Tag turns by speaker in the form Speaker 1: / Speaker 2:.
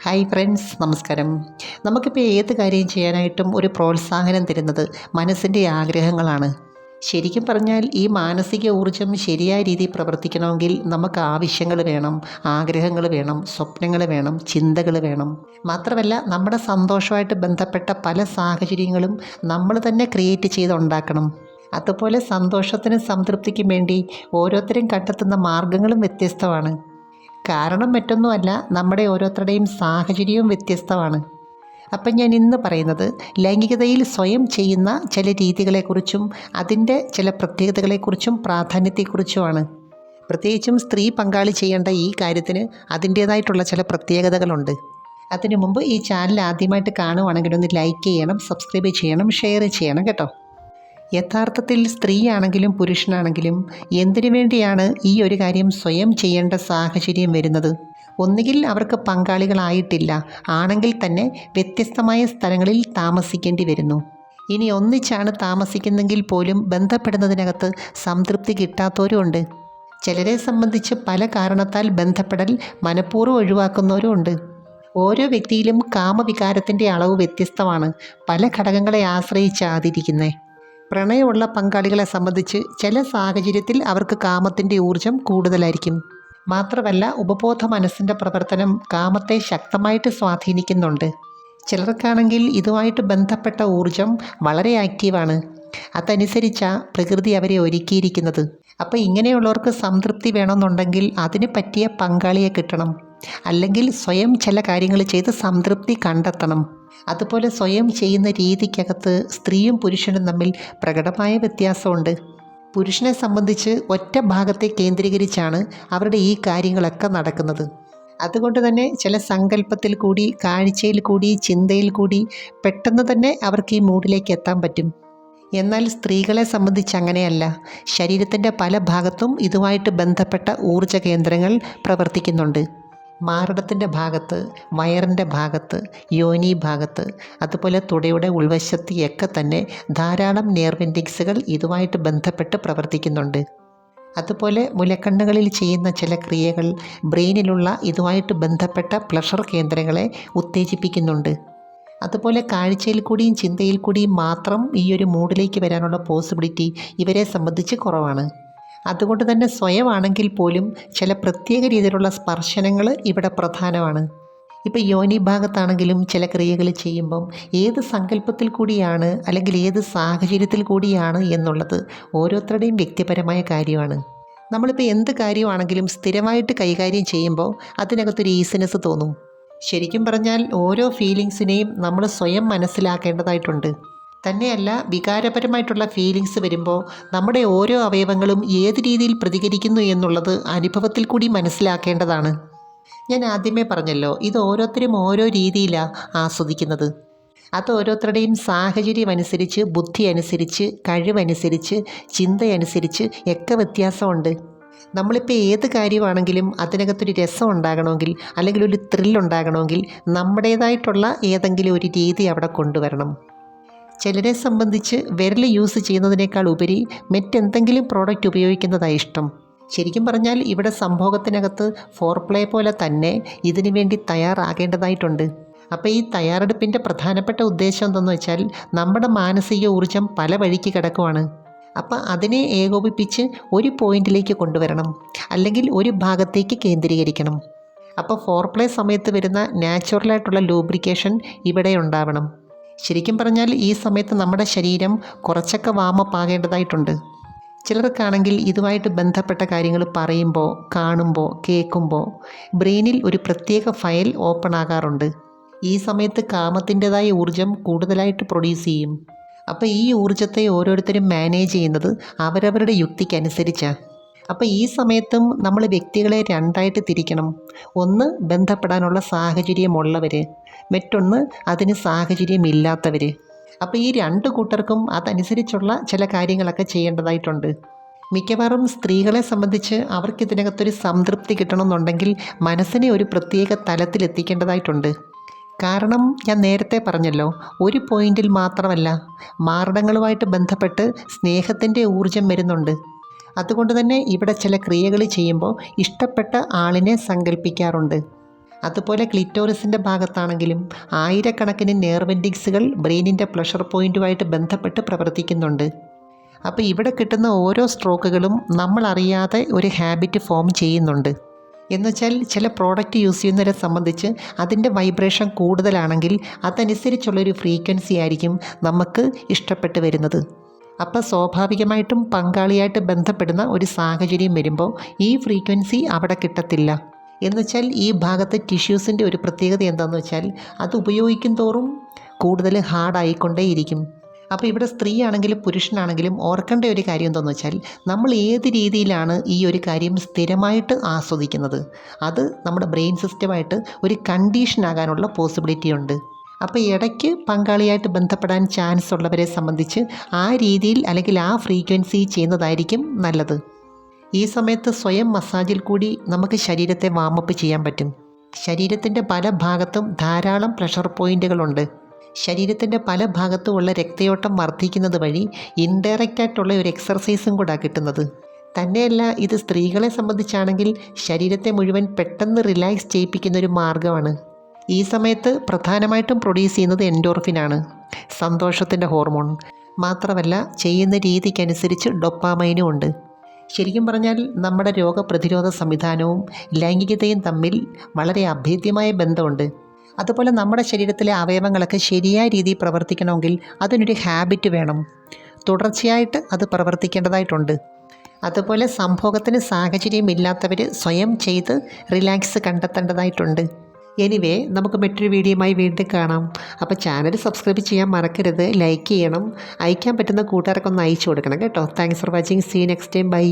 Speaker 1: Hi friends, നമസ്കാരം. നമുക്കിപ്പോൾ ഏത് കാര്യം ചെയ്യാനായിട്ടും ഒരു പ്രോത്സാഹനം തരുന്നത് മനസ്സിൻ്റെ ആഗ്രഹങ്ങളാണ്. ശരിക്കും പറഞ്ഞാൽ ഈ മാനസിക ഊർജം ശരിയായ രീതിയിൽ പ്രവർത്തിക്കണമെങ്കിൽ നമുക്ക് ആവശ്യങ്ങൾ വേണം, ആഗ്രഹങ്ങൾ വേണം, സ്വപ്നങ്ങൾ വേണം, ചിന്തകൾ വേണം. മാത്രമല്ല നമ്മുടെ സന്തോഷമായിട്ട് ബന്ധപ്പെട്ട പല സാഹചര്യങ്ങളും നമ്മൾ തന്നെ ക്രിയേറ്റ് ചെയ്തുണ്ടാക്കണം. അതുപോലെ സന്തോഷത്തിനും സംതൃപ്തിക്കും വേണ്ടി ഓരോരുത്തരും കണ്ടെത്തുന്ന മാർഗങ്ങളും വ്യത്യസ്തമാണ്. കാരണം മറ്റൊന്നുമല്ല, നമ്മുടെ ഓരോരുത്തരുടെയും സാഹചര്യവും വ്യത്യസ്തമാണ്. അപ്പം ഞാൻ ഇന്ന് പറയുന്നത് ലൈംഗികതയിൽ സ്വയം ചെയ്യുന്ന ചില രീതികളെക്കുറിച്ചും അതിൻ്റെ ചില പ്രത്യേകതകളെക്കുറിച്ചും പ്രാധാന്യത്തെക്കുറിച്ചുമാണ്. പ്രത്യേകിച്ചും സ്ത്രീ പങ്കാളി ചെയ്യേണ്ട ഈ കാര്യത്തിന് അതിൻ്റേതായിട്ടുള്ള ചില പ്രത്യേകതകളുണ്ട്. അതിനു മുമ്പ് ഈ ചാനൽ ആദ്യമായിട്ട് കാണുവാണെങ്കിൽ ഒന്ന് ലൈക്ക് ചെയ്യണം, സബ്സ്ക്രൈബ് ചെയ്യണം, ഷെയർ ചെയ്യണം കേട്ടോ. യഥാർത്ഥത്തിൽ സ്ത്രീയാണെങ്കിലും പുരുഷനാണെങ്കിലും എന്തിനു വേണ്ടിയാണ് ഈ ഒരു കാര്യം സ്വയം ചെയ്യേണ്ട സാഹചര്യം വരുന്നത്? ഒന്നുകിൽ അവർക്ക് പങ്കാളികളായിട്ടില്ല, ആണെങ്കിൽ തന്നെ വ്യത്യസ്തമായ സ്ഥലങ്ങളിൽ താമസിക്കേണ്ടി വരുന്നു. ഇനി ഒന്നിച്ചാണ് താമസിക്കുന്നെങ്കിൽ പോലും ബന്ധപ്പെടുന്നതിനകത്ത് സംതൃപ്തി കിട്ടാത്തവരുമുണ്ട്. ചിലരെ സംബന്ധിച്ച് പല കാരണത്താൽ ബന്ധപ്പെടൽ മനഃപൂർവ്വം ഒഴിവാക്കുന്നവരും ഉണ്ട്. ഓരോ വ്യക്തിയിലും കാമവികാരത്തിൻ്റെ അളവ് വ്യത്യസ്തമാണ്, പല ഘടകങ്ങളെ ആശ്രയിച്ചാതിരിക്കുന്നത്. പ്രണയമുള്ള പങ്കാളികളെ സംബന്ധിച്ച് ചില സാഹചര്യത്തിൽ അവർക്ക് കാമത്തിൻ്റെ ഊർജം കൂടുതലായിരിക്കും. മാത്രമല്ല ഉപബോധ മനസ്സിൻ്റെ പ്രവർത്തനം കാമത്തെ ശക്തമായിട്ട് സ്വാധീനിക്കുന്നുണ്ട്. ചിലർക്കാണെങ്കിൽ ഇതുമായിട്ട് ബന്ധപ്പെട്ട ഊർജം വളരെ ആക്റ്റീവാണ്. അതനുസരിച്ചാണ് പ്രകൃതി അവരെ ഒരുക്കിയിരിക്കുന്നത്. അപ്പോൾ ഇങ്ങനെയുള്ളവർക്ക് സംതൃപ്തി വേണമെന്നുണ്ടെങ്കിൽ അതിന് പറ്റിയ പങ്കാളിയെ കിട്ടണം. അല്ലെങ്കിൽ സ്വയം ചില കാര്യങ്ങൾ ചെയ്ത് സംതൃപ്തി കണ്ടെത്തണം. അതുപോലെ സ്വയം ചെയ്യുന്ന രീതിക്കകത്ത് സ്ത്രീയും പുരുഷനും തമ്മിൽ പ്രകടമായ വ്യത്യാസമുണ്ട്. പുരുഷനെ സംബന്ധിച്ച് ഒറ്റ ഭാഗത്തെ കേന്ദ്രീകരിച്ചാണ് അവരുടെ ഈ കാര്യങ്ങളൊക്കെ നടക്കുന്നത്. അതുകൊണ്ട് തന്നെ ചില സങ്കല്പത്തിൽ കൂടി, കാഴ്ചയിൽ കൂടി, ചിന്തയിൽ കൂടി പെട്ടെന്ന് തന്നെ അവർക്ക് ഈ മൂഡിലേക്ക് എത്താൻ പറ്റും. എന്നാൽ സ്ത്രീകളെ സംബന്ധിച്ച് അങ്ങനെയല്ല. ശരീരത്തിൻ്റെ പല ഭാഗത്തും ഇതുമായിട്ട് ബന്ധപ്പെട്ട ഊർജ കേന്ദ്രങ്ങൾ പ്രവർത്തിക്കുന്നുണ്ട്. മാറിടത്തിൻ്റെ ഭാഗത്ത്, വയറിൻ്റെ ഭാഗത്ത്, യോനി ഭാഗത്ത്, അതുപോലെ തുടയുടെ ഉൾവശത്തൊക്കെ തന്നെ ധാരാളം നെർവെൻഡിങ്സുകൾ ഇതുമായിട്ട് ബന്ധപ്പെട്ട് പ്രവർത്തിക്കുന്നുണ്ട്. അതുപോലെ മുലക്കണ്ണുകളിൽ ചെയ്യുന്ന ചില ക്രിയകൾ ബ്രെയിനിലുള്ള ഇതുമായിട്ട് ബന്ധപ്പെട്ട പ്ലഷർ കേന്ദ്രങ്ങളെ ഉത്തേജിപ്പിക്കുന്നുണ്ട്. അതുപോലെ കാഴ്ചയിൽ കൂടിയും ചിന്തയിൽ കൂടിയും മാത്രം ഈ ഒരു മൂഡിലേക്ക് വരാനുള്ള പോസിബിലിറ്റി ഇവരെ സംബന്ധിച്ച് കുറവാണ്. അതുകൊണ്ട് തന്നെ സ്വയമാണെങ്കിൽ പോലും ചില പ്രത്യേക രീതിയിലുള്ള സ്പർശനങ്ങൾ ഇവിടെ പ്രധാനമാണ്. ഇപ്പോൾ യോനി ഭാഗത്താണെങ്കിലും ചില ക്രിയകൾ ചെയ്യുമ്പം ഏത് സങ്കല്പത്തിൽ കൂടിയാണ് അല്ലെങ്കിൽ ഏത് സാഹചര്യത്തിൽ കൂടിയാണ് എന്നുള്ളത് ഓരോരുത്തരുടെയും വ്യക്തിപരമായ കാര്യമാണ്. നമ്മളിപ്പോൾ എന്ത് കാര്യമാണെങ്കിലും സ്ഥിരമായിട്ട് കൈകാര്യം ചെയ്യുമ്പോൾ അതിനകത്തൊരു ഈസിനെസ് തോന്നും. ശരിക്കും പറഞ്ഞാൽ ഓരോ ഫീലിങ്സിനെയും നമ്മൾ സ്വയം മനസ്സിലാക്കേണ്ടതായിട്ടുണ്ട്. തന്നെയല്ല, വികാരപരമായിട്ടുള്ള ഫീലിങ്സ് വരുമ്പോൾ നമ്മുടെ ഓരോ അവയവങ്ങളും ഏത് രീതിയിൽ പ്രതികരിക്കുന്നു എന്നുള്ളത് അനുഭവത്തിൽ കൂടി മനസ്സിലാക്കേണ്ടതാണ്. ഞാൻ ആദ്യമേ പറഞ്ഞല്ലോ, ഇത് ഓരോരുത്തരും ഓരോ രീതിയിലാണ് ആസ്വദിക്കുന്നത്. അത് ഓരോരുത്തരുടെയും സാഹചര്യം അനുസരിച്ച്, ബുദ്ധി അനുസരിച്ച്, കഴിവനുസരിച്ച്, ചിന്തയനുസരിച്ച് ഒക്കെ വ്യത്യാസമുണ്ട്. നമ്മളിപ്പോൾ ഏത് കാര്യമാണെങ്കിലും അതിനകത്തൊരു രസം ഉണ്ടാകണമെങ്കിൽ അല്ലെങ്കിൽ ഒരു ത്രില്ലുണ്ടാകണമെങ്കിൽ നമ്മുടേതായിട്ടുള്ള ഏതെങ്കിലും ഒരു രീതി അവിടെ കൊണ്ടുവരണം. ചിലരെ സംബന്ധിച്ച് വിരൽ യൂസ് ചെയ്യുന്നതിനേക്കാൾ ഉപരി മറ്റെന്തെങ്കിലും പ്രോഡക്റ്റ് ഉപയോഗിക്കുന്നതാണ് ഇഷ്ടം. ശരിക്കും പറഞ്ഞാൽ ഇവിടെ സംഭോഗത്തിനകത്ത് ഫോർപ്ലേ പോലെ തന്നെ ഇതിനു വേണ്ടി തയ്യാറാകേണ്ടതായിട്ടുണ്ട്. അപ്പോൾ ഈ തയ്യാറെടുപ്പിൻ്റെ പ്രധാനപ്പെട്ട ഉദ്ദേശം എന്തെന്ന് വെച്ചാൽ നമ്മുടെ മാനസിക ഊർജം പല വഴിക്ക് കിടക്കുവാണ്. അപ്പോൾ അതിനെ ഏകോപിപ്പിച്ച് ഒരു പോയിന്റിലേക്ക് കൊണ്ടുവരണം, അല്ലെങ്കിൽ ഒരു ഭാഗത്തേക്ക് കേന്ദ്രീകരിക്കണം. അപ്പോൾ ഫോർപ്ലേ സമയത്ത് വരുന്ന നാച്ചുറലായിട്ടുള്ള ലൂബ്രിക്കേഷൻ ഇവിടെ ഉണ്ടാവണം. ശരിക്കും പറഞ്ഞാൽ ഈ സമയത്ത് നമ്മുടെ ശരീരം കുറച്ചൊക്കെ വാമപ്പ് ആകേണ്ടതായിട്ടുണ്ട്. ചിലർക്കാണെങ്കിൽ ഇതുമായിട്ട് ബന്ധപ്പെട്ട കാര്യങ്ങൾ പറയുമ്പോൾ, കാണുമ്പോൾ, കേൾക്കുമ്പോൾ ബ്രെയിനിൽ ഒരു പ്രത്യേക ഫയൽ ഓപ്പൺ ആകാറുണ്ട്. ഈ സമയത്ത് കാമത്തിൻ്റെതായ ഊർജം കൂടുതലായിട്ട് പ്രൊഡ്യൂസ് ചെയ്യും. അപ്പോൾ ഈ ഊർജത്തെ ഓരോരുത്തരും മാനേജ് ചെയ്യുന്നത് അവരവരുടെ യുക്തിക്കനുസരിച്ചാണ്. അപ്പോൾ ഈ സമയത്തും നമ്മൾ വ്യക്തികളെ രണ്ടായിട്ട് തിരിക്കണം. ഒന്ന് ബന്ധപ്പെടാനുള്ള സാഹചര്യമുള്ളവർ, മറ്റൊന്ന് അതിന് സാഹചര്യമില്ലാത്തവർ. അപ്പോൾ ഈ രണ്ട് കൂട്ടർക്കും അതനുസരിച്ചുള്ള ചില കാര്യങ്ങളൊക്കെ ചെയ്യേണ്ടതായിട്ടുണ്ട്. മിക്കവാറും സ്ത്രീകളെ സംബന്ധിച്ച് അവർക്കിതിനകത്തൊരു സംതൃപ്തി കിട്ടണമെന്നുണ്ടെങ്കിൽ മനസ്സിനെ ഒരു പ്രത്യേക തലത്തിലെത്തിക്കേണ്ടതായിട്ടുണ്ട്. കാരണം ഞാൻ നേരത്തെ പറഞ്ഞല്ലോ, ഒരു പോയിന്റിൽ മാത്രമല്ല, മാർഗങ്ങളുമായിട്ട് ബന്ധപ്പെട്ട് സ്നേഹത്തിൻ്റെ ഊർജം വരുന്നുണ്ട്. അതുകൊണ്ട് തന്നെ ഇവിടെ ചില ക്രിയകൾ ചെയ്യുമ്പോൾ ഇഷ്ടപ്പെട്ട ആളിനെ സങ്കല്പിക്കാറുണ്ട്. അതുപോലെ ക്ലിറ്റോറിസിൻ്റെ ഭാഗത്താണെങ്കിലും ആയിരക്കണക്കിന് നെർവെൻഡിങ്സുകൾ ബ്രെയിനിൻ്റെ പ്ലഷർ പോയിൻറ്റുമായിട്ട് ബന്ധപ്പെട്ട് പ്രവർത്തിക്കുന്നുണ്ട്. അപ്പോൾ ഇവിടെ കിട്ടുന്ന ഓരോ സ്ട്രോക്കുകളും നമ്മളറിയാതെ ഒരു ഹാബിറ്റ് ഫോം ചെയ്യുന്നുണ്ട്. എന്നുവെച്ചാൽ ചില പ്രോഡക്റ്റ് യൂസ് ചെയ്യുന്നവരെ സംബന്ധിച്ച് അതിൻ്റെ വൈബ്രേഷൻ കൂടുതലാണെങ്കിൽ അതനുസരിച്ചുള്ളൊരു ഫ്രീക്വൻസി ആയിരിക്കും നമുക്ക് ഇഷ്ടപ്പെട്ട് വരുന്നത്. അപ്പോൾ സ്വാഭാവികമായിട്ടും പങ്കാളിയായിട്ട് ബന്ധപ്പെടുന്ന ഒരു സാഹചര്യം വരുമ്പോൾ ഈ ഫ്രീക്വൻസി അവിടെ കിട്ടത്തില്ല. എന്നുവെച്ചാൽ ഈ ഭാഗത്തെ ടിഷ്യൂസിൻ്റെ ഒരു പ്രത്യേകത എന്താണെന്ന് വെച്ചാൽ അത് ഉപയോഗിക്കും തോറും കൂടുതൽ ഹാർഡായിക്കൊണ്ടേയിരിക്കും. അപ്പോൾ ഇവിടെ സ്ത്രീ ആണെങ്കിലും പുരുഷനാണെങ്കിലും ഓർക്കേണ്ട ഒരു കാര്യം എന്താണെന്ന് വെച്ചാൽ നമ്മൾ ഏത് രീതിയിലാണ് ഈ ഒരു കാര്യം സ്ഥിരമായിട്ട് ആസ്വദിക്കുന്നത് അത് നമ്മുടെ ബ്രെയിൻ സിസ്റ്റമായിട്ട് ഒരു കണ്ടീഷനാകാനുള്ള പോസിബിലിറ്റി ഉണ്ട്. അപ്പോൾ ഇടയ്ക്ക് പങ്കാളിയായിട്ട് ബന്ധപ്പെടാൻ ചാൻസ് ഉള്ളവരെ സംബന്ധിച്ച് ആ രീതിയിൽ അല്ലെങ്കിൽ ആ ഫ്രീക്വൻസി ചെയ്യുന്നതായിരിക്കും നല്ലത്. ഈ സമയത്ത് സ്വയം മസാജിൽ കൂടി നമുക്ക് ശരീരത്തെ വാമപ്പ് ചെയ്യാൻ പറ്റും. ശരീരത്തിൻ്റെ പല ഭാഗത്തും ധാരാളം പ്രഷർ പോയിൻറ്റുകളുണ്ട്. ശരീരത്തിൻ്റെ പല ഭാഗത്തുമുള്ള രക്തയോട്ടം വർദ്ധിക്കുന്നത് വഴി ഇൻഡയറക്റ്റായിട്ടുള്ള ഒരു എക്സർസൈസും കൂടെ കിട്ടുന്നത്. തന്നെയല്ല ഇത് സ്ത്രീകളെ സംബന്ധിച്ചാണെങ്കിൽ ശരീരത്തെ മുഴുവൻ പെട്ടെന്ന് റിലാക്സ് ചെയ്യിപ്പിക്കുന്ന ഒരു മാർഗ്ഗമാണ്. ഈ സമയത്ത് പ്രധാനമായിട്ടും പ്രൊഡ്യൂസ് ചെയ്യുന്നത് എൻഡോർഫിനാണ്, സന്തോഷത്തിൻ്റെ ഹോർമോൺ. മാത്രമല്ല ചെയ്യുന്ന രീതിക്കനുസരിച്ച് ഡൊപ്പാമൈനും ഉണ്ട്. ശരിക്കും പറഞ്ഞാൽ നമ്മുടെ രോഗപ്രതിരോധ സംവിധാനവും ലൈംഗികതയും തമ്മിൽ വളരെ അഭേദ്യമായ ബന്ധമുണ്ട്. അതുപോലെ നമ്മുടെ ശരീരത്തിലെ അവയവങ്ങളൊക്കെ ശരിയായ രീതിയിൽ പ്രവർത്തിക്കണമെങ്കിൽ അതിനൊരു ഹാബിറ്റ് വേണം. തുടർച്ചയായിട്ട് അത് പ്രവർത്തിക്കേണ്ടതായിട്ടുണ്ട്. അതുപോലെ സംഭോഗത്തിന് സാഹചര്യമില്ലാത്തവർ സ്വയം ചെയ്ത് റിലാക്സ് കണ്ടെത്തേണ്ടതായിട്ടുണ്ട്. എനിവേ നമുക്ക് മറ്റൊരു വീഡിയോയുമായി വീണ്ടും കാണാം. അപ്പോൾ ചാനൽ സബ്സ്ക്രൈബ് ചെയ്യാൻ മറക്കരുത്, ലൈക്ക് ചെയ്യണം, അയക്കാൻ പറ്റുന്ന കൂട്ടുകാർക്കൊന്ന് അയച്ചു കൊടുക്കണം കേട്ടോ. Thanks for watching. See you next time. By.